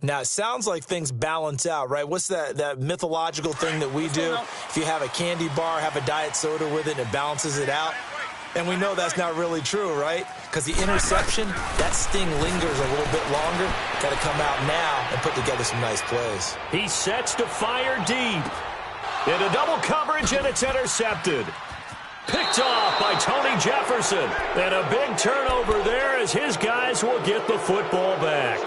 Now, it sounds like things balance out, right? What's that mythological thing that we do? If you have a candy bar, have a diet soda with it, it balances it out. And we know that's not really true, right? Because the interception, that sting lingers a little bit longer. Got to come out now and put together some nice plays. He sets to fire deep. Into double coverage, and it's intercepted. Picked off by Tony Jefferson. And a big turnover there as his guys will get the football back.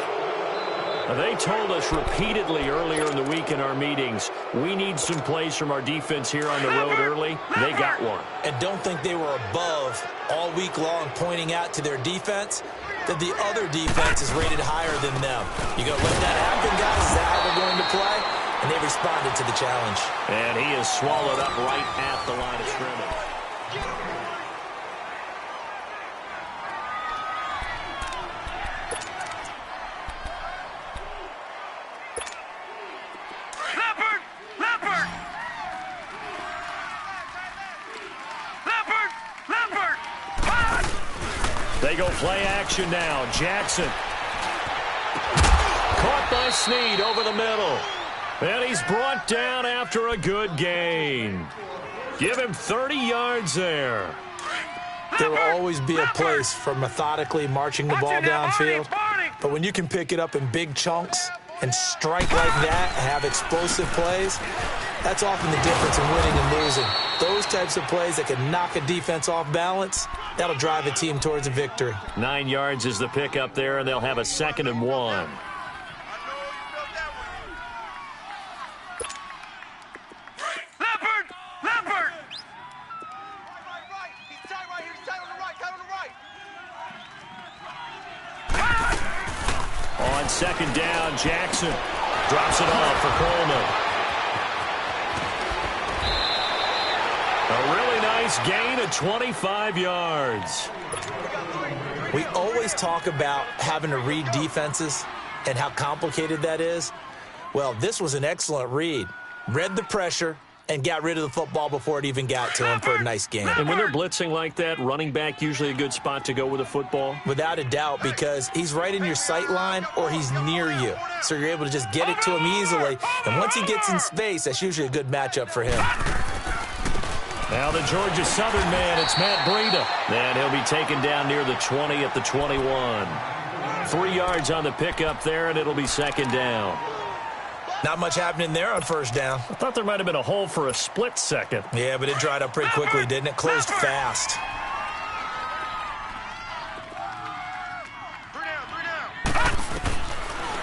They told us repeatedly earlier in the week in our meetings, we need some plays from our defense here on the road early. They got one. And don't think they were above all week long pointing out to their defense that the other defense is rated higher than them. You going to let that happen, guys? Is that how we're going to play? And they responded to the challenge. And he is swallowed up right at the line of scrimmage. They go play action now. Jackson. Caught by Snead over the middle. And he's brought down after a good gain. Give him 30 yards there. There will always be a place for methodically marching the ball downfield. But when you can pick it up in big chunks and strike like that and have explosive plays, that's often the difference in winning and losing. Those types of plays that can knock a defense off balance, that'll drive a team towards a victory. 9 yards is the pickup there, and they'll have a 2nd and 1. On 2nd down, Jackson drops it off for Coleman. A really nice gain of 25 yards. We always talk about having to read defenses and how complicated that is. Well, this was an excellent read. Read the pressure and got rid of the football before it even got to him for a nice game. And when they're blitzing like that, running back usually a good spot to go with a football? Without a doubt, because he's right in your sight line or he's near you. So you're able to just get it to him easily. And once he gets in space, that's usually a good matchup for him. Now the Georgia Southern man, it's Matt Breida. And he'll be taken down near the 20 at the 21. 3 yards on the pickup there, and it'll be 2nd down. Not much happening there on 1st down. I thought there might have been a hole for a split second. Yeah, but it dried up pretty quickly, didn't it? Closed fast.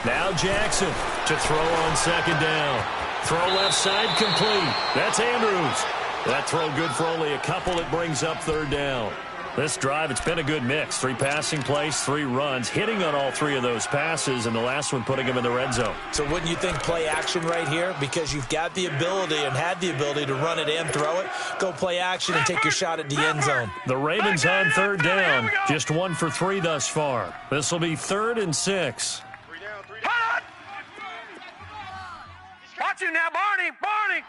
Now Jackson to throw on 2nd down. Throw left side complete. That's Andrews. That throw good for only a couple. It brings up 3rd down. This drive, it's been a good mix. 3 passing plays, 3 runs, hitting on all 3 of those passes, and the last one putting him in the red zone. So wouldn't you think play action right here? Because you've got the ability and had the ability to run it and throw it. Go play action and take your shot at the end zone. The Ravens on 3rd down. Just 1 for 3 thus far. This will be 3rd and 6. Watch you now, Barney! Barney!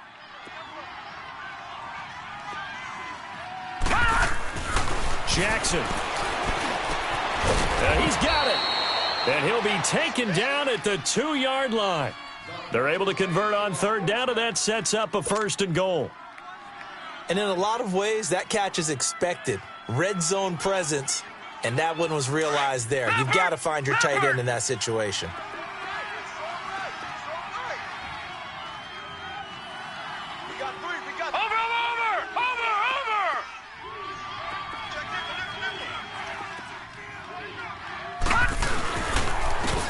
Jackson. He's got it. And he'll be taken down at the 2-yard line. They're able to convert on 3rd down, and that sets up a 1st and goal. And in a lot of ways, that catch is expected. Red zone presence, and that one was realized there. You've got to find your tight end in that situation.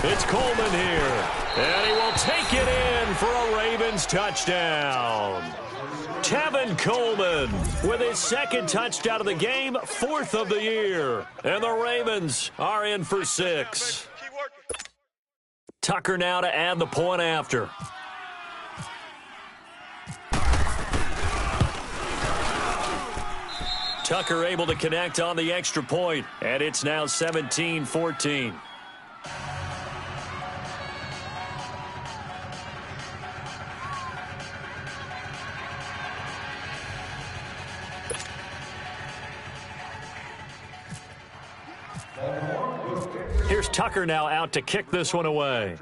It's Coleman here, and he will take it in for a Ravens touchdown. Tevin Coleman with his 2nd touchdown of the game, 4th of the year. And the Ravens are in for 6. Tucker now to add the point after. Tucker able to connect on the extra point, and it's now 17-14. Here's Tucker now out to kick this one away.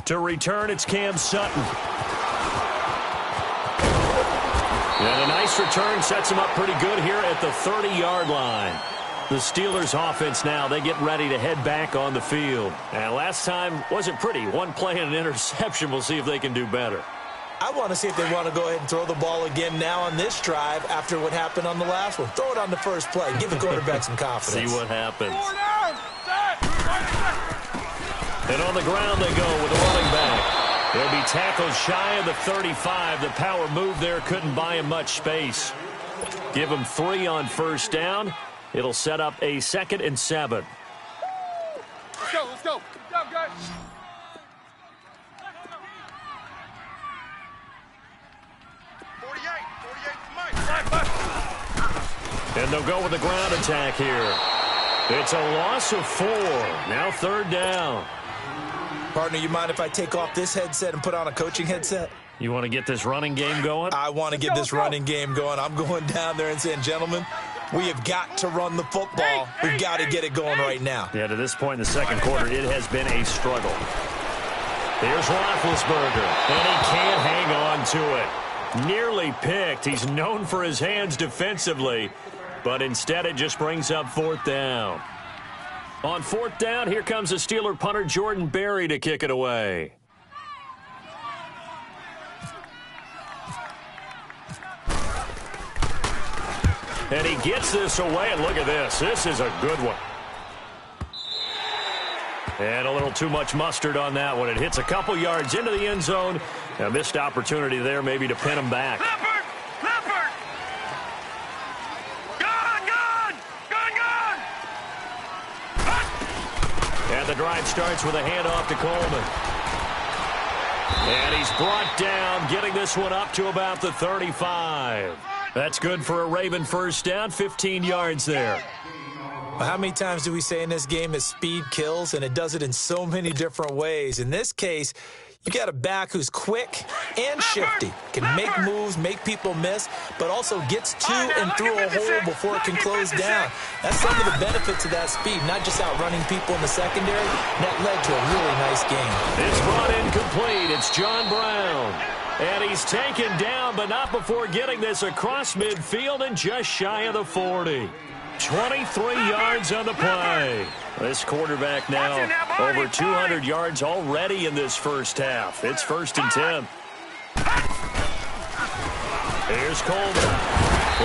To return, it's Cam Sutton. And a nice return sets him up pretty good here at the 30-yard line. The Steelers offense now, they get ready to head back on the field. And last time wasn't pretty. One play and an interception. We'll see if they can do better. I want to see if they want to go ahead and throw the ball again now on this drive after what happened on the last one. Throw it on the first play. Give the quarterback some confidence. See what happens. And on the ground they go with the running back. He'll be tackled shy of the 35. The power move there couldn't buy him much space. Give him 3 on first down. It'll set up a 2nd and 7. Let's go. Good job, guys. And they'll go with the ground attack here. It's a loss of 4. Now 3rd down. Partner, you mind if I take off this headset and put on a coaching headset? You want to get this running game going? I want to get this running game going. I'm going down there and saying, gentlemen, we have got to run the football. We've got to get it going right now. Yeah, to this point in the second quarter, it has been a struggle. Here's Roethlisberger, and he can't hang on to it. Nearly picked. He's known for his hands defensively, but instead it just brings up 4th down. On 4th down, here comes the Steeler punter Jordan Berry to kick it away. And he gets this away, and look at this. This is a good one. And a little too much mustard on that one. It hits a couple yards into the end zone. A missed opportunity there maybe to pin him back. Leopard! Gun! And the drive starts with a handoff to Coleman. And he's brought down, getting this one up to about the 35. That's good for a Raven first down, 15 yards there. How many times do we say in this game that speed kills, and it does it in so many different ways? In this case, you got a back who's quick and shifty, can make moves, make people miss, but also gets to and through a hole before it can close down. That's some of the benefits of that speed, not just outrunning people in the secondary. That led to a really nice game. It's brought in complete. It's John Brown. And he's taken down, but not before getting this across midfield and just shy of the 40. 23 yards on the play. This quarterback now over 200 yards already in this first half. It's 1st and 10. Here's Coleman.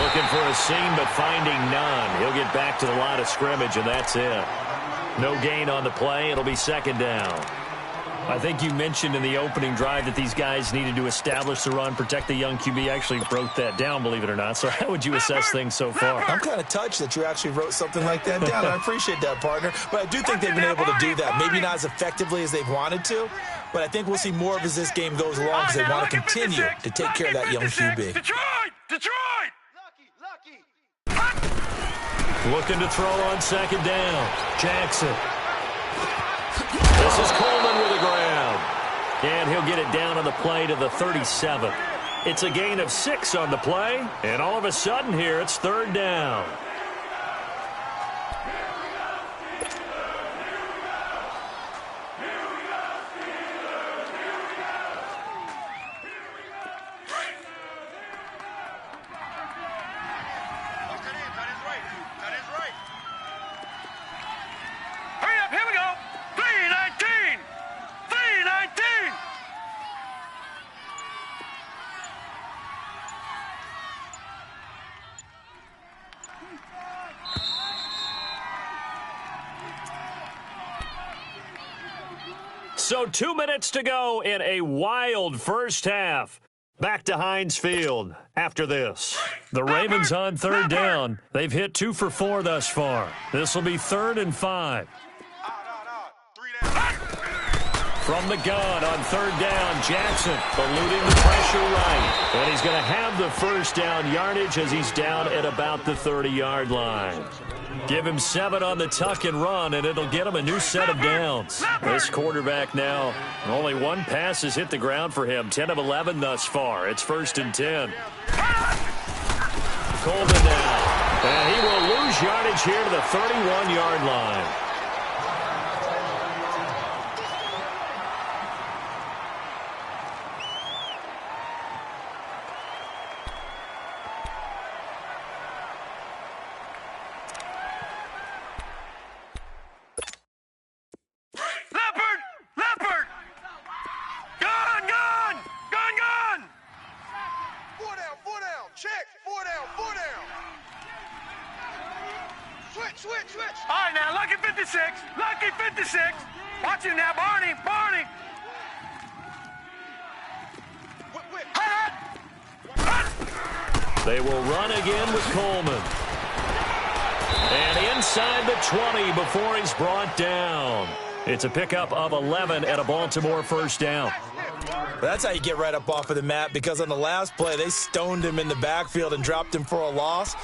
Looking for a seam, but finding none. He'll get back to the line of scrimmage, and that's it. No gain on the play. It'll be 2nd down. I think you mentioned in the opening drive that these guys needed to establish the run, protect the young QB. Actually broke that down, believe it or not. So how would you assess things so far? I'm kind of touched that you actually wrote something like that down. I appreciate that, partner. But I do think they've been able to do that. Maybe not as effectively as they've wanted to, but I think we'll see more of as this game goes along because they want to continue to take care of that young QB. Detroit! Looking to throw on 2nd down. Jackson. This is Coleman with the ground. And he'll get it down on the play to the 37. It's a gain of 6 on the play. And all of a sudden here, it's 3rd down. So 2 minutes to go in a wild first half. Back to Heinz Field after this. The Ravens on 3rd down. They've hit 2 for 4 thus far. This will be 3rd and 5. From the gun on 3rd down, Jackson eluding the pressure right. And he's going to have the first down yardage as he's down at about the 30-yard line. Give him 7 on the tuck and run, and it'll get him a new set of downs. This quarterback now, only 1 pass has hit the ground for him. 10 of 11 thus far. It's 1st and 10. Coleman now. And he will lose yardage here to the 31-yard line. 56. Lucky 56. Watch him now, Barney. Barney. They will run again with Coleman. And inside the 20 before he's brought down. It's a pickup of 11 and a Baltimore first down. That's how you get right up off of the mat, because on the last play, they stoned him in the backfield and dropped him for a loss.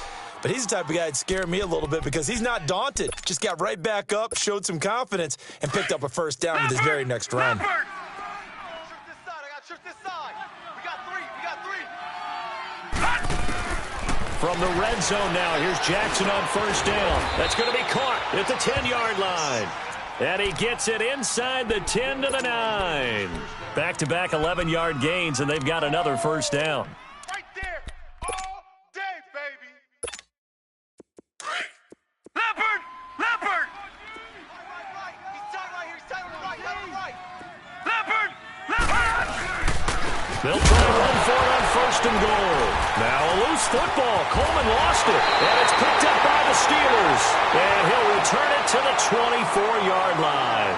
But he's the type of guy that scared me a little bit because he's not daunted. Just got right back up, showed some confidence, and picked up a first down with his very next run. From the red zone now, here's Jackson on first down. That's going to be caught at the 10-yard line. And he gets it inside the 10 to the 9. Back-to-back 11-yard gains, and they've got another first down. Right there. All day, baby. Leopard. Leopard. He's tight right here. He's tight right. Leopard. Leopard. They'll try to run for it on first and goal. Now a loose football. Coleman lost it. And it's picked up by the Steelers. And he'll return it to the 24-yard line.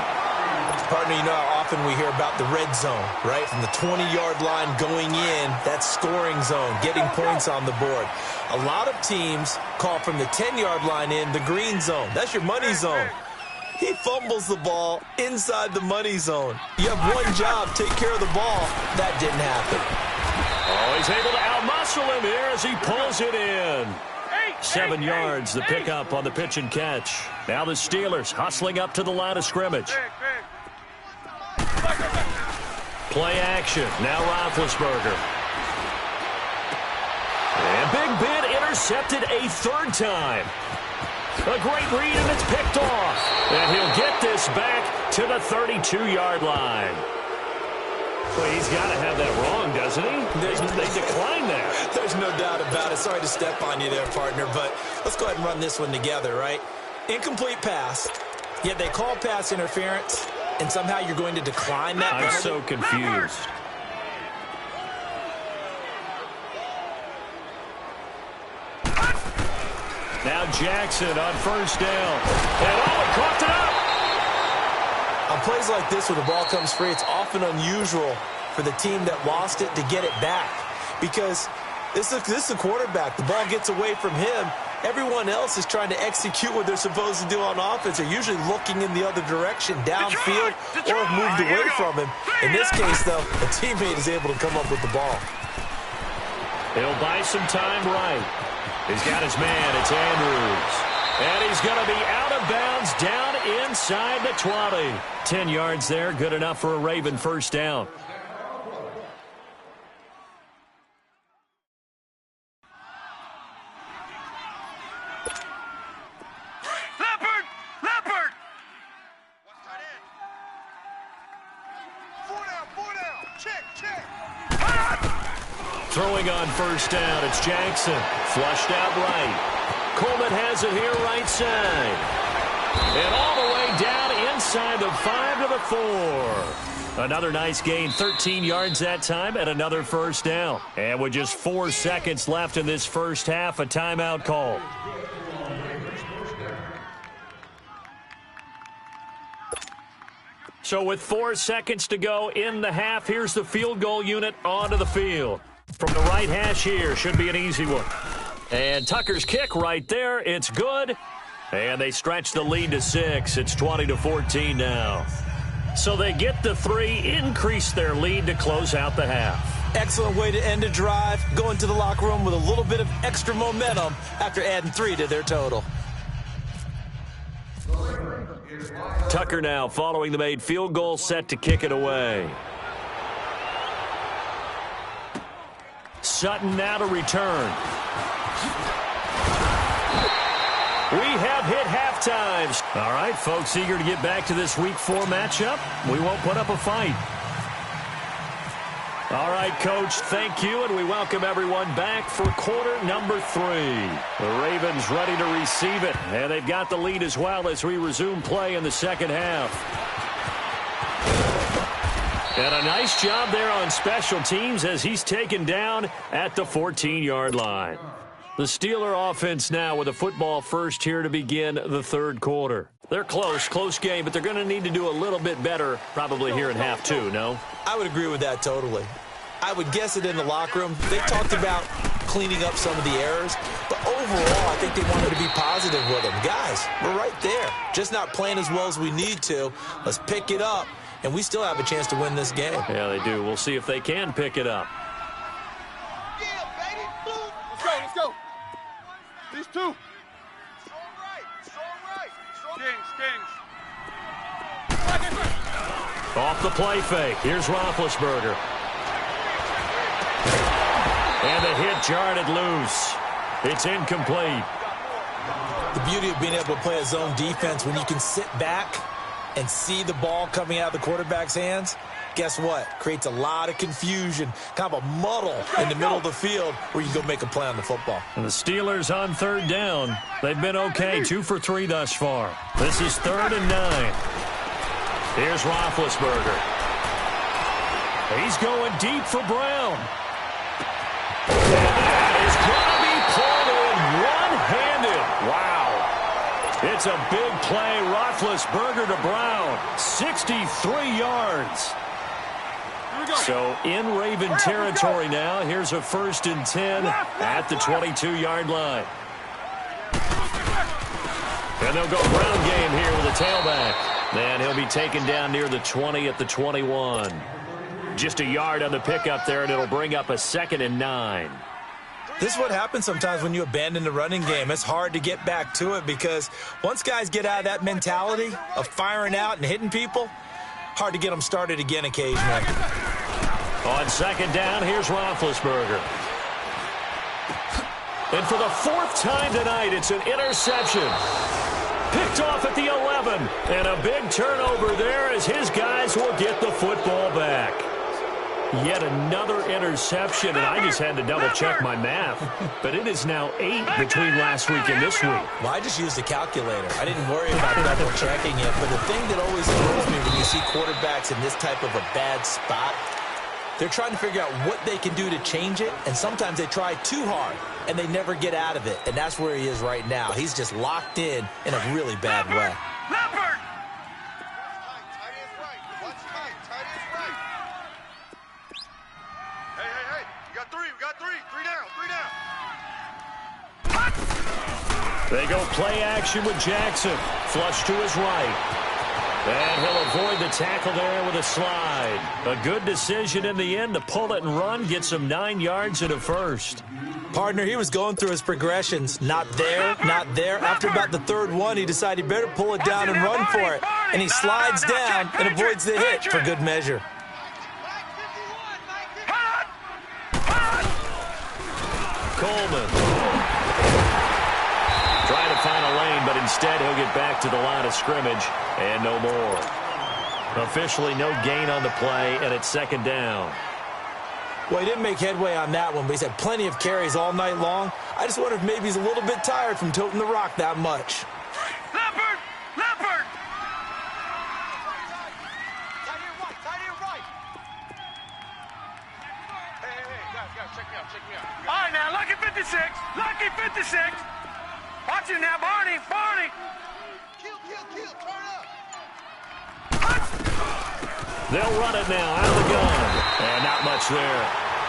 Partner, you know how often we hear about the red zone, right? From the 20-yard line going in, that's scoring zone, getting points on the board. A lot of teams call from the 10-yard line in the green zone. That's your money zone. He fumbles the ball inside the money zone. You have one job, take care of the ball. That didn't happen. Oh, he's able to outmuscle him here as he pulls it in. 7 yards, the pickup on the pitch and catch. Now the Steelers hustling up to the line of scrimmage. Play action. Now Roethlisberger. And Big Ben intercepted a third time. A great read, and it's picked off. And he'll get this back to the 32-yard line. Well, he's got to have that wrong, doesn't he? They declined that. There's no doubt about it. Sorry to step on you there, partner, but let's go ahead and run this one together, right? Incomplete pass, yet they call pass interference, and somehow you're going to decline that penalty? I'm so confused. Now Jackson on first down. And he coughed it up. On plays like this where the ball comes free, it's often unusual for the team that lost it to get it back. Because this is a quarterback. The ball gets away from him. Everyone else is trying to execute what they're supposed to do on offense. They're usually looking in the other direction, downfield, or have moved away from him. In this case, though, a teammate is able to come up with the ball. He'll buy some time right. He's got his man. It's Andrews. And he's going to be out of bounds down inside the 20. 10 yards there. Good enough for a Raven first down. Leopard. Leopard. Four down. Check. Throwing on first down, it's Jackson. Flushed out right. Coleman has it here right side. And all the way down inside the 5 to the 4. Another nice gain, 13 yards that time, and another first down. And with just 4 seconds left in this first half, a timeout call. So with 4 seconds to go in the half, here's the field goal unit onto the field. From the right hash here, should be an easy one. And Tucker's kick right there, it's good. And they stretch the lead to 6. It's 20-14 now. So they get the 3, increase their lead to close out the half. Excellent way to end a drive, going to the locker room with a little bit of extra momentum after adding 3 to their total. Tucker now following the made field goal, set to kick it away. Sutton now to return. We have hit halftimes. All right, folks, eager to get back to this Week 4 matchup. We won't put up a fight. All right, Coach, thank you, and we welcome everyone back for quarter number 3. The Ravens ready to receive it, and they've got the lead as well as we resume play in the second half. And a nice job there on special teams as he's taken down at the 14-yard line. The Steeler offense now with a football first here to begin the third quarter. They're close game, but they're going to need to do a little bit better probably here in half two, no? I would agree with that totally. I would guess it in the locker room. They talked about cleaning up some of the errors, but overall, I think they wanted to be positive with them. Guys, we're right there. Just not playing as well as we need to. Let's pick it up, and we still have a chance to win this game. Yeah, they do. We'll see if they can pick it up. Let's go. These two. Kings. Off the play fake. Here's Roethlisberger. And the hit jarred it loose. It's incomplete. The beauty of being able to play a zone defense when you can sit back and see the ball coming out of the quarterback's hands, guess what? Creates a lot of confusion, kind of a muddle in the middle of the field where you can go make a play on the football. And the Steelers on third down. They've been okay, 2 for 3 thus far. This is 3rd and 9. Here's Roethlisberger. He's going deep for Brown. And that is going to be pulled in one-handed. Wow. It's a big play. Roethlisberger to Brown. 63 yards. So in Raven territory now. Here's a 1st and 10 at the 22-yard line. And they'll go ground game here with a tailback. And he'll be taken down near the 20 at the 21. Just a yard on the pickup there, and it'll bring up a 2nd and 9. This is what happens sometimes when you abandon the running game. It's hard to get back to it because once guys get out of that mentality of firing out and hitting people, hard to get them started again occasionally. On 2nd down, here's Roethlisberger. And for the 4th time tonight, it's an interception. Picked off at the 11. And a big turnover there as his guys will get the football back. Yet another interception, and I just had to double-check my math. But it is now 8 between last week and this week. Well, I just used a calculator. I didn't worry about double-checking it. But the thing that always annoys me when you see quarterbacks in this type of a bad spot, they're trying to figure out what they can do to change it, and sometimes they try too hard, and they never get out of it. And that's where he is right now. He's just locked in a really bad way. They go play action with Jackson. Flush to his right. And he'll avoid the tackle there with a slide. A good decision in the end to pull it and run. Gets him 9 yards and a 1st. Partner, he was going through his progressions. Not there, not there. After about the 3rd one, he decided he better pull it down and run for it. And he slides down and avoids the hit for good measure. Coleman. Trying to find a lane, but instead he'll get back to the line of scrimmage and no more. Officially no gain on the play, and it's 2nd down. Well, he didn't make headway on that one, but he's had plenty of carries all night long. I just wonder if maybe he's a little bit tired from toting the rock that much. Leopard! Hey, guys, check me out. All right, now, lucky 56. Watch it now, Barney. Kill, turn up. They'll run it now out of the gun. And not much there.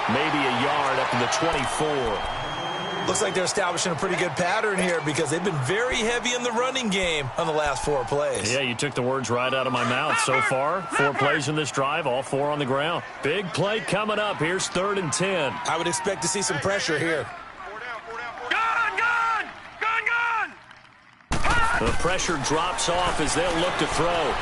Maybe a yard up to the 24. Looks like they're establishing a pretty good pattern here because they've been very heavy in the running game on the last 4 plays. Yeah, you took the words right out of my mouth. So far, 4 plays in this drive, all 4 on the ground. Big play coming up. Here's 3rd and 10. I would expect to see some pressure here. The pressure drops off as they'll look to throw.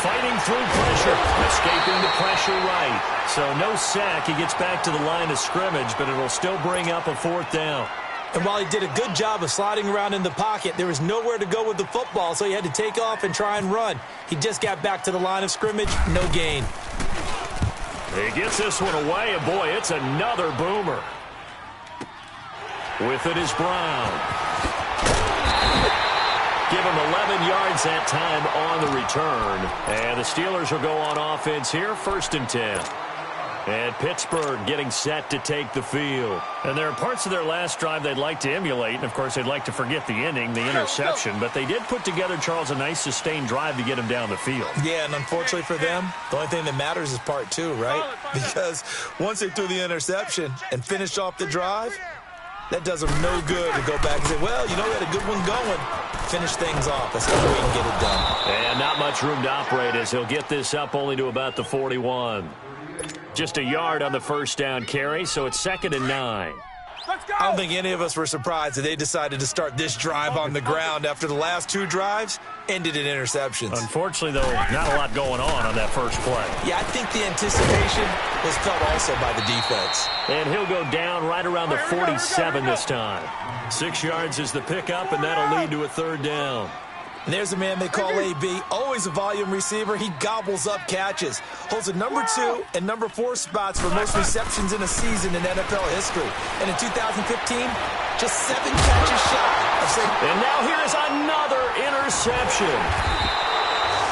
Fighting through pressure. Escaping the pressure right. So no sack. He gets back to the line of scrimmage, but it'll still bring up a 4th down. And while he did a good job of sliding around in the pocket, there was nowhere to go with the football, so he had to take off and try and run. He just got back to the line of scrimmage. No gain. He gets this one away, and boy, it's another boomer. With it is Brown. Give him 11 yards that time on the return. And the Steelers will go on offense here, 1st and 10. And Pittsburgh getting set to take the field. And there are parts of their last drive they'd like to emulate. And, of course, they'd like to forget the inning, the interception. But they did put together, Charles, a nice sustained drive to get him down the field. Yeah, and unfortunately for them, the only thing that matters is part two, right? Because once they threw the interception and finished off the drive, that does them no good to go back and say, well, you know, we had a good one going. Finish things off. That's how we can get it done. And not much room to operate as he'll get this up only to about the 41. Just a yard on the first down carry, so it's 2nd and 9. I don't think any of us were surprised that they decided to start this drive on the ground after the last 2 drives ended in interceptions. Unfortunately, though, not a lot going on that first play. Yeah, I think the anticipation was felt also by the defense. And he'll go down right around the 47 this time. 6 yards is the pickup, and that'll lead to a 3rd down. And there's a man they call AB, always a volume receiver. He gobbles up catches, holds a number 2 and number 4 spots for most receptions in a season in NFL history. And in 2015, just 7 catches shy of saying. And now here is another interception.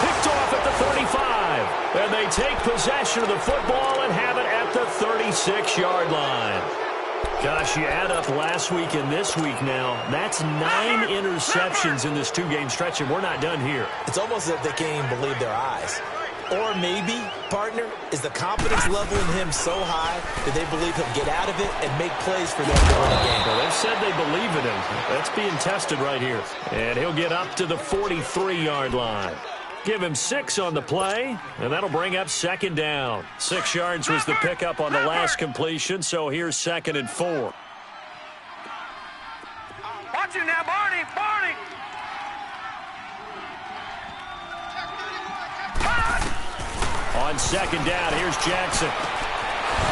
Picked off at the 35. And they take possession of the football and have it at the 36-yard line. Gosh, you add up last week and this week now, that's 9 interceptions in this 2-game stretch, and we're not done here. It's almost as if they can't even believe their eyes. Or maybe, partner, is the confidence level in him so high that they believe he'll get out of it and make plays for them to win a game. Well, they've said they believe in him. That's being tested right here. And he'll get up to the 43-yard line. Give him 6 on the play, and that'll bring up 2nd down. 6 yards was the pickup on the last completion, so here's 2nd and 4. Watch it now, Barney, Barney. On 2nd down, here's Jackson.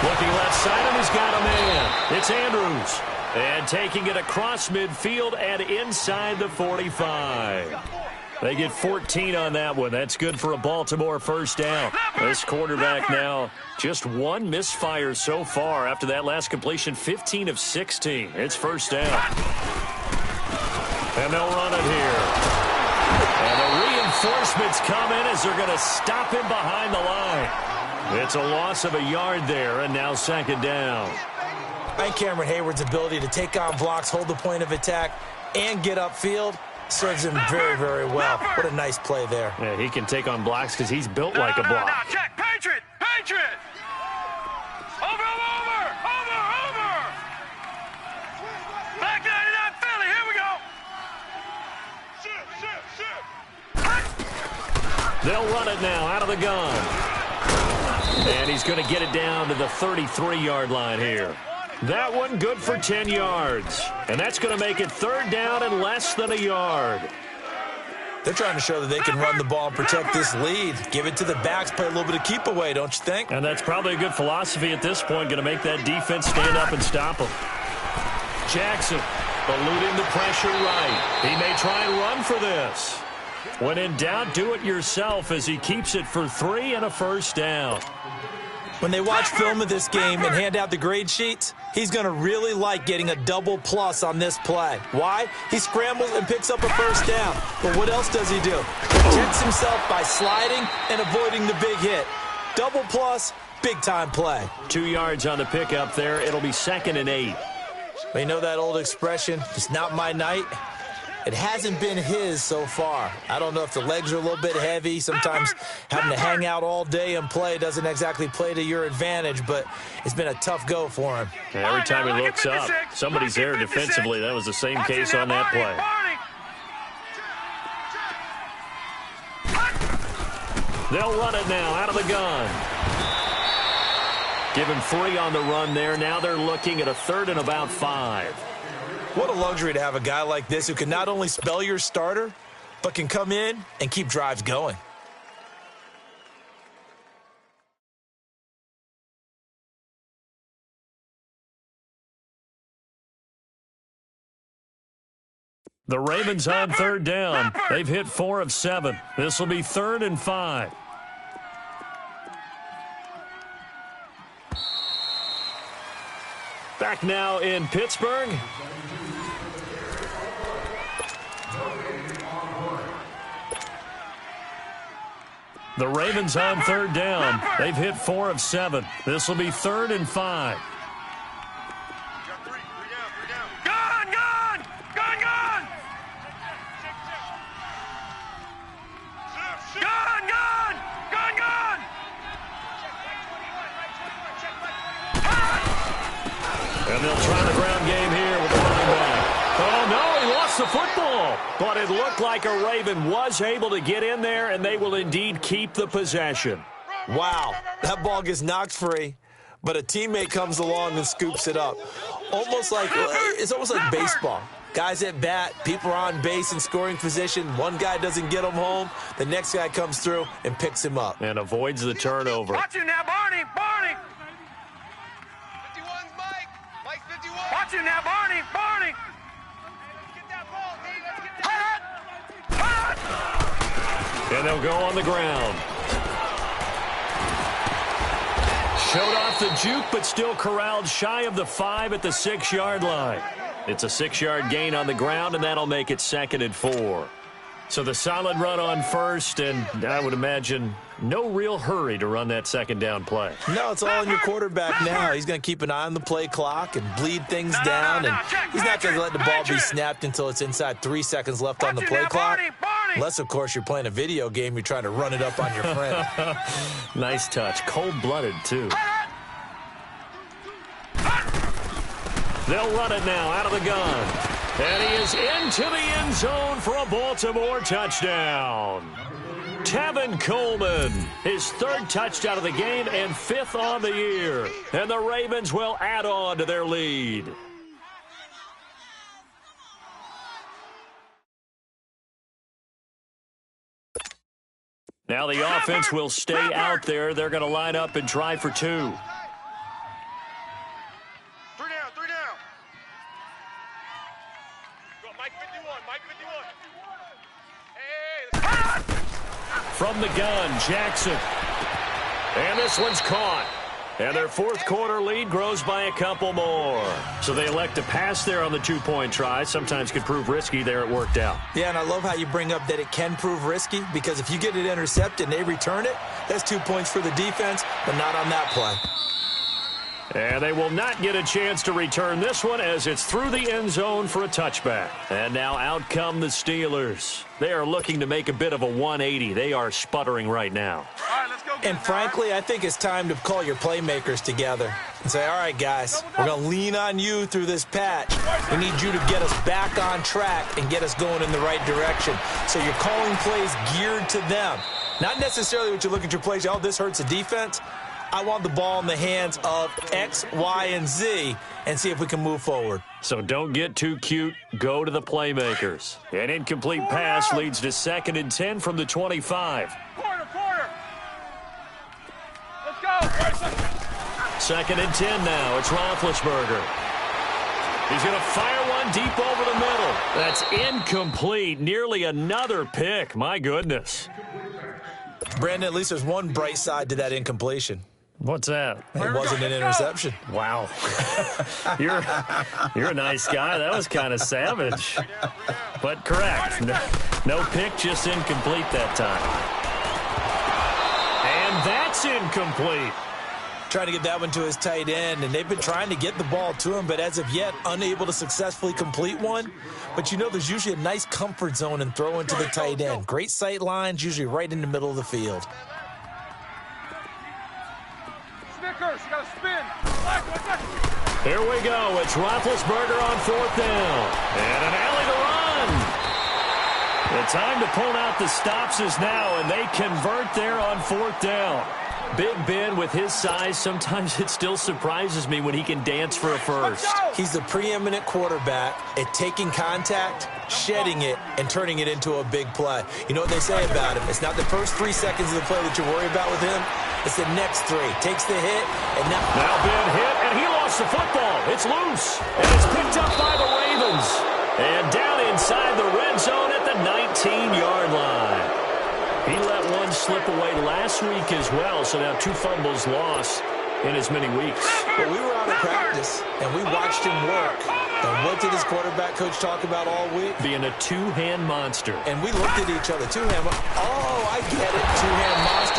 Looking left side, and he's got a man. It's Andrews. And taking it across midfield and inside the 45. They get 14 on that one. That's good for a Baltimore first down. This quarterback now, just 1 misfire so far after that last completion, 15 of 16. It's first down. And they'll run it here. And the reinforcements come in as they're going to stop him behind the line. It's a loss of a yard there, and now 2nd down. And Cameron Hayward's ability to take on blocks, hold the point of attack, and get upfield serves him very, very well. What a nice play there. Yeah, he can take on blocks because he's built like a block. Check, Patriot, Patriot. Over. Back 99 Philly, here we go. Shit. They'll run it now out of the gun. And he's going to get it down to the 33-yard line here. That one good for 10 yards. And that's going to make it 3rd down and less than a yard. They're trying to show that they can run the ball and protect this lead. Give it to the backs, play a little bit of keep away, don't you think? And that's probably a good philosophy at this point, going to make that defense stand up and stop them. Jackson eluding the pressure right. He may try and run for this. When in doubt, do it yourself as he keeps it for 3 and a first down. When they watch film of this game and hand out the grade sheets, he's going to really like getting a double plus on this play. Why? He scrambles and picks up a first down. But what else does he do? Protects himself by sliding and avoiding the big hit. Double plus, big-time play. 2 yards on the pickup there. It'll be 2nd and 8. Well, you know that old expression, it's not my night? It hasn't been his so far. I don't know if the legs are a little bit heavy. Sometimes having to hang out all day and play doesn't exactly play to your advantage, but it's been a tough go for him. Yeah, every time he looks up, somebody's there defensively. That was the same case on that play. They'll run it now out of the gun. Give him 3 on the run there. Now they're looking at a 3rd and about 5. What a luxury to have a guy like this who can not only spell your starter, but can come in and keep drives going. The Ravens on 3rd down. They've hit 4 of 7. This will be 3rd and 5. Back now in Pittsburgh. The Ravens on third down. They've hit 4 of 7. This will be 3rd and 5. Gone! And they'll try the ground game here with the running back. Oh, no, he lost the football. But it looked like a Raven was able to get in there, and they will indeed keep the possession. Wow, that ball gets knocked free, but a teammate comes along and scoops it up. It's almost like baseball. Guys at bat, people are on base in scoring position. One guy doesn't get him home. The next guy comes through and picks him up. And avoids the turnover. Watch you now, Barney! 51's Mike! Mike's 51! Watch you now, Barney! Let's get that ball, D! Let's get that ball! And they'll go on the ground. Showed off the juke, but still corralled shy of the 5 at the 6-yard line. It's a 6-yard gain on the ground, and that'll make it 2nd and 4. So the solid run on first, and I would imagine no real hurry to run that 2nd down play. No, it's all on your quarterback now. He's going to keep an eye on the play clock and bleed things down, and he's not going to let the ball be snapped until it's inside 3 seconds left on the play clock. Unless, of course, you're playing a video game, you're trying to run it up on your friend. Nice touch. Cold-blooded, too. They'll run it now out of the gun. And he is into the end zone for a Baltimore touchdown. Tevin Coleman, his 3rd touchdown of the game and 5th on the year. And the Ravens will add on to their lead. Now the offense will stay out there. They're going to line up and try for 2. From the gun, Jackson. And this one's caught. And their 4th quarter lead grows by a couple more. So they elect to pass there on the 2-point try. Sometimes could prove risky. There it worked out. Yeah, and I love how you bring up that it can prove risky, because if you get it intercepted and they return it, that's 2 points for the defense, but not on that play. And they will not get a chance to return this one as it's through the end zone for a touchback. And now out come the Steelers. They are looking to make a bit of a 180. They are sputtering right now. All right, let's go. And frankly, I think it's time to call your playmakers together and say, all right, guys, we're going to lean on you through this patch. We need you to get us back on track and get us going in the right direction. So you're calling plays geared to them. Not necessarily what you look at your plays, oh, this hurts the defense. I want the ball in the hands of X, Y, and Z and see if we can move forward. So don't get too cute. Go to the playmakers. An incomplete pass leads to 2nd and 10 from the 25. Quarter. Let's go. 2nd and 10 now. It's Roethlisberger. He's going to fire one deep over the middle. That's incomplete. Nearly another pick. My goodness. Brandon, at least there's one bright side to that incompletion. What's that? It wasn't an interception. Wow. You're a nice guy. That was kind of savage. But correct. No pick, just incomplete that time. And that's incomplete. Trying to get that one to his tight end, and they've been trying to get the ball to him, but as of yet, unable to successfully complete one. But you know there's usually a nice comfort zone in throwing to the tight end. Great sight lines, usually right in the middle of the field. Snickers, you gotta spin. Here we go. It's Roethlisberger on 4th down. And an alley to run. The time to pull out the stops is now, and they convert there on 4th down. Big Ben with his size, sometimes it still surprises me when he can dance for a first. He's the preeminent quarterback at taking contact, shedding it, and turning it into a big play. You know what they say about him? It's not the first 3 seconds of the play that you worry about with him. It's the next 3. Takes the hit, and now Ben hit, and he lost the football. It's loose, and it's picked up by the Ravens. And down inside the red zone at the 19-yard line. He let one slip away last week as well, so now 2 fumbles lost in as many weeks. Well, we were out of practice, and we watched him work. And what did his quarterback coach talk about all week? Being a 2-hand monster. And we looked at each other. 2-hand. Oh, I get it. 2-hand monster.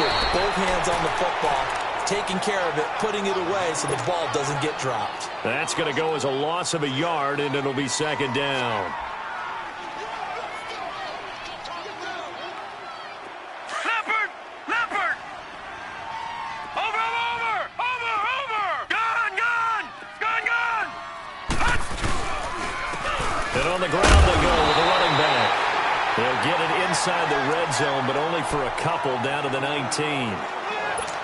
hands on the football, taking care of it, putting it away so the ball doesn't get dropped. That's going to go as a loss of a yard, and it'll be second down. And on the ground they go with the running back. They'll get it inside the red zone, but only for a couple down to the 19.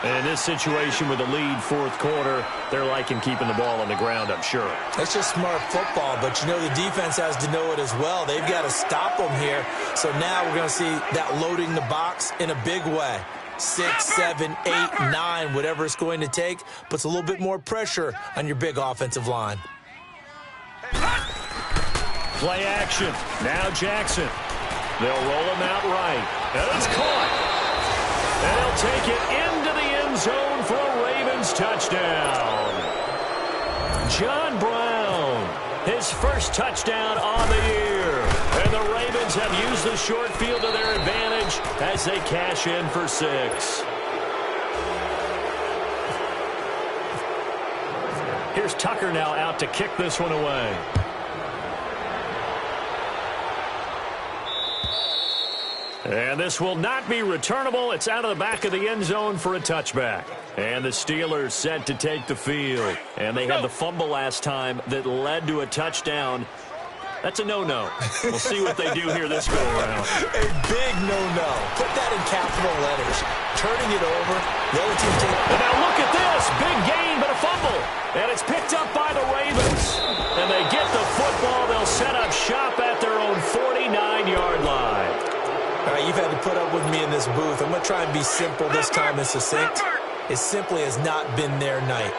And in this situation with the lead fourth quarter, they're liking keeping the ball on the ground, I'm sure. It's just smart football, but you know the defense has to know it as well. They've got to stop them here. So now we're going to see that loading the box in a big way. 6, 7, 8, 9, whatever it's going to take, puts a little bit more pressure on your big offensive line. Play action. Now Jackson. They'll roll him out right. And it's caught. And he'll take it into the end zone for a Ravens touchdown. John Brown, his first touchdown on the year. And the Ravens have used the short field to their advantage as they cash in for 6. Here's Tucker now out to kick this one away. And this will not be returnable. It's out of the back of the end zone for a touchback. And the Steelers set to take the field. And they had the fumble last time that led to a touchdown. That's a no-no. We'll see what they do here this go-around. A big no-no. Put that in capital letters. Turning it over. The other team takes it. And now look at this. Big gain, but a fumble. And it's picked up by the Ravens. And they get the football. They'll set up shop at their own 49-yard line. All right, you've had to put up with me in this booth. I'm going to try and be simple this time and succinct. It simply has not been their night.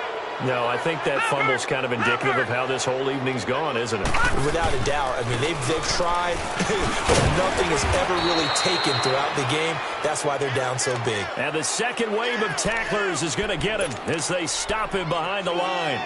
No, I think that fumble's kind of indicative of how this whole evening's gone, isn't it? Without a doubt. I mean, they've tried, but nothing has ever really taken throughout the game. That's why they're down so big. And the second wave of tacklers is going to get him as they stop him behind the line.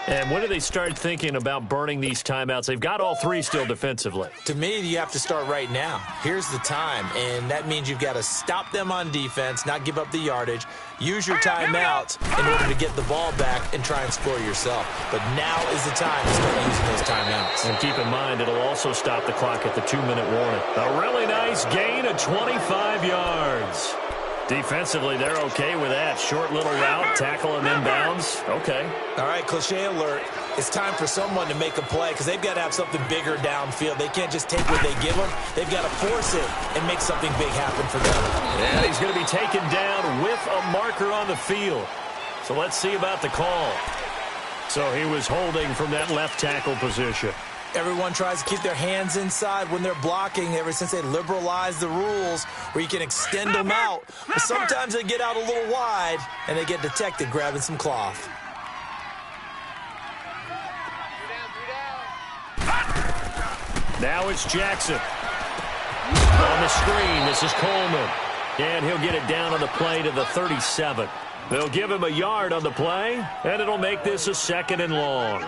And when do they start thinking about burning these timeouts? They've got all 3 still defensively. To me, you have to start right now. Here's the time, and that means you've got to stop them on defense, not give up the yardage, use your timeouts in order to get the ball back and try and score yourself. But now is the time to start using those timeouts. And keep in mind, it'll also stop the clock at the 2-minute warning. A really nice gain of 25 yards. Defensively, they're okay with that. Short little route, tackle and inbounds. Okay. All right, cliche alert. It's time for someone to make a play because they've got to have something bigger downfield. They can't just take what they give them. They've got to force it and make something big happen for them. And he's going to be taken down with a marker on the field. So let's see about the call. So he was holding from that left tackle position. Everyone tries to keep their hands inside when they're blocking ever since they liberalized the rules where you can extend them out. But sometimes they get out a little wide and they get detected grabbing some cloth. Now it's Jackson. On the screen, this is Coleman. And he'll get it down on the play to the 37. They'll give him a yard on the play, and it'll make this a 2nd and long.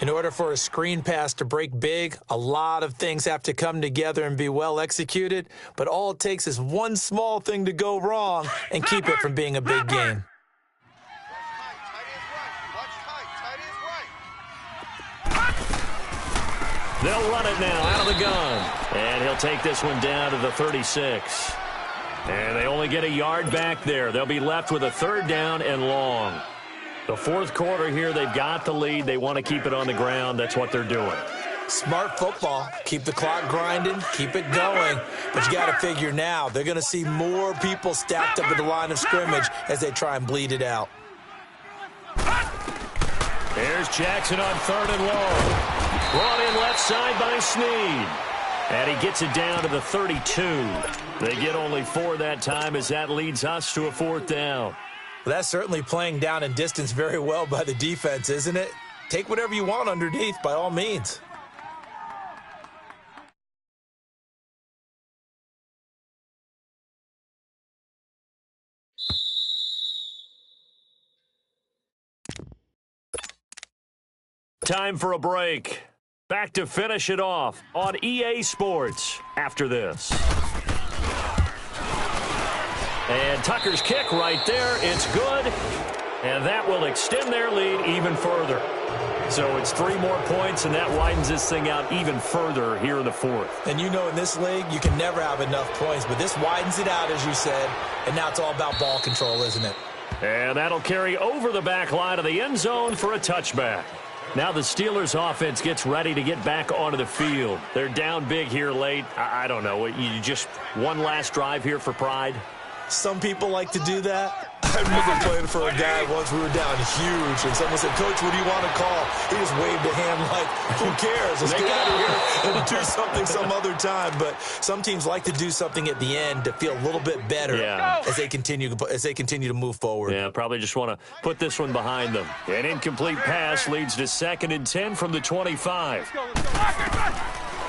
In order for a screen pass to break big, a lot of things have to come together and be well executed, but all it takes is one small thing to go wrong and keep it from being a big game. They'll run it now out of the gun, and he'll take this one down to the 36. And they only get a yard back there. They'll be left with a 3rd down and long. The fourth quarter here, they've got the lead. They want to keep it on the ground. That's what they're doing. Smart football. Keep the clock grinding. Keep it going. But you got to figure now, they're going to see more people stacked up at the line of scrimmage as they try and bleed it out. There's Jackson on 3rd and long. Brought in left side by Snead. And he gets it down to the 32. They get only 4 that time as that leads us to a 4th down. Well, that's certainly playing down and distance very well by the defense, isn't it? Take whatever you want underneath, by all means. Time for a break. Back to finish it off on EA Sports after this. And Tucker's kick right there. It's good. And that will extend their lead even further. So it's 3 more points, and that widens this thing out even further here in the fourth. And you know, in this league, you can never have enough points, but this widens it out, as you said, and now it's all about ball control, isn't it? And that'll carry over the back line of the end zone for a touchback. Now the Steelers offense gets ready to get back onto the field. They're down big here late. I don't know. You just one last drive here for pride? Some people like to do that. I remember playing for a guy once. We were down huge, and someone said, "Coach, what do you want to call?" He just waved a hand like, "Who cares? Let's get out of here and do something some other time." But some teams like to do something at the end to feel a little bit better as they continue to move forward. Yeah, probably just want to put this one behind them. An incomplete pass leads to 2nd and 10 from the 25.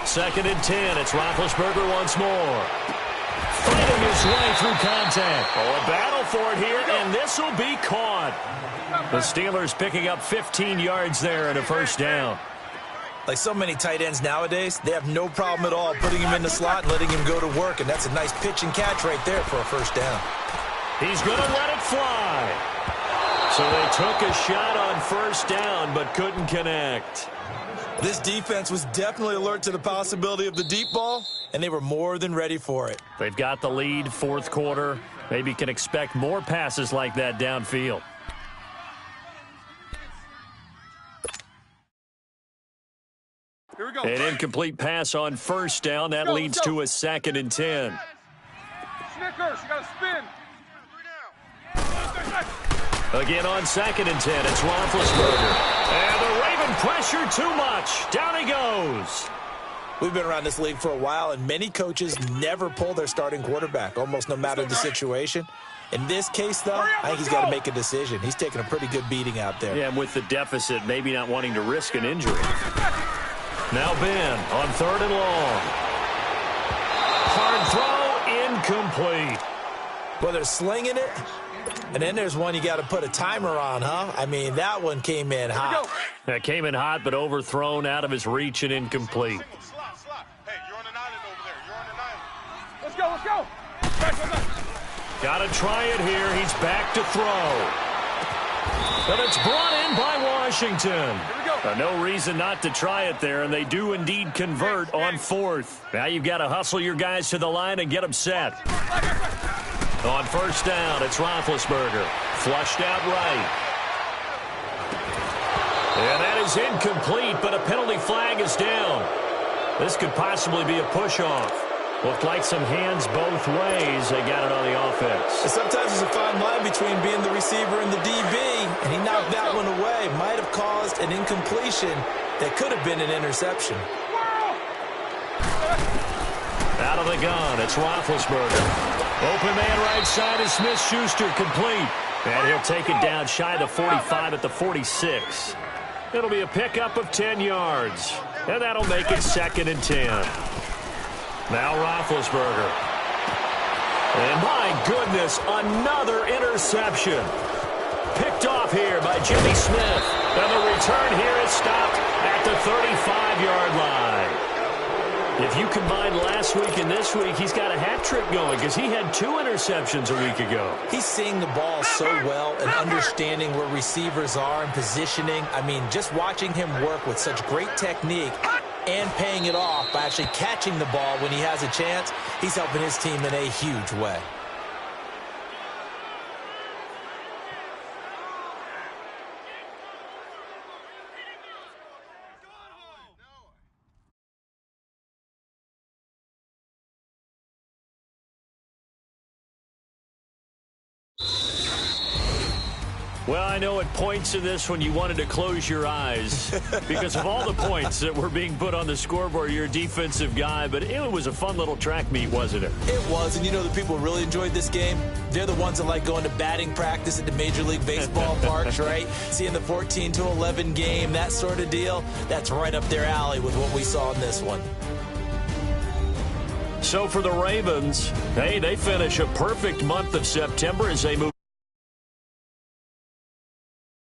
2nd and 10. It's Roethlisberger once more. Fighting his way through contact. Oh, a battle for it here, and this will be caught. The Steelers picking up 15 yards there and a first down. Like so many tight ends nowadays, they have no problem at all putting him in the slot and letting him go to work, and that's a nice pitch and catch right there for a first down. He's going to let it fly. So they took a shot on first down but couldn't connect. This defense was definitely alert to the possibility of the deep ball, and they were more than ready for it. They've got the lead, fourth quarter. Maybe can expect more passes like that downfield. Here we go. An incomplete pass on first down. That leads to a 2nd and 10. Snickers, you got to spin. Again on 2nd and 10, it's Roethlisberger. And the Raven pressure too much. Down he goes. We've been around this league for a while, and many coaches never pull their starting quarterback, almost no matter the situation. In this case, though, I think he's got to make a decision. He's taking a pretty good beating out there. Yeah, and with the deficit, maybe not wanting to risk an injury. Now Ben on 3rd and long. Hard throw, incomplete. Well, they're slinging it. And then there's one you got to put a timer on, huh? I mean, that one came in hot. That came in hot, but overthrown out of his reach and incomplete. Hey, you're on an island over there. You're on an island. Let's go. Got to try it here. He's back to throw. But it's brought in by Washington. No reason not to try it there, and they do indeed convert on 4th. Now you've got to hustle your guys to the line and get them set. On first down, it's Roethlisberger. Flushed out right. And that is incomplete, but a penalty flag is down. This could possibly be a push-off. Looked like some hands both ways. They got it on the offense. And sometimes there's a fine line between being the receiver and the DB, and he knocked that one away. Might have caused an incompletion that could have been an interception. Out of the gun, it's Roethlisberger. Open man right side is Smith-Schuster, complete. And he'll take it down shy of the 45 at the 46. It'll be a pickup of 10 yards. And that'll make it 2nd and 10. Now Roethlisberger. And my goodness, another interception. Picked off here by Jimmy Smith. And the return here is stopped at the 35-yard line. If you combine last week and this week, he's got a hat trick going because he had 2 interceptions a week ago. He's seeing the ball so well and understanding where receivers are and positioning. I mean, just watching him work with such great technique and paying it off by actually catching the ball when he has a chance, he's helping his team in a huge way. Well, I know at points in this one you wanted to close your eyes because of all the points that were being put on the scoreboard. You're a defensive guy, but it was a fun little track meet, wasn't it? It was, and you know the people who really enjoyed this game? They're the ones that like going to batting practice at the Major League Baseball parks, right? Seeing the 14-11 game, that sort of deal, that's right up their alley with what we saw in this one. So for the Ravens, hey, they finish a perfect month of September as they move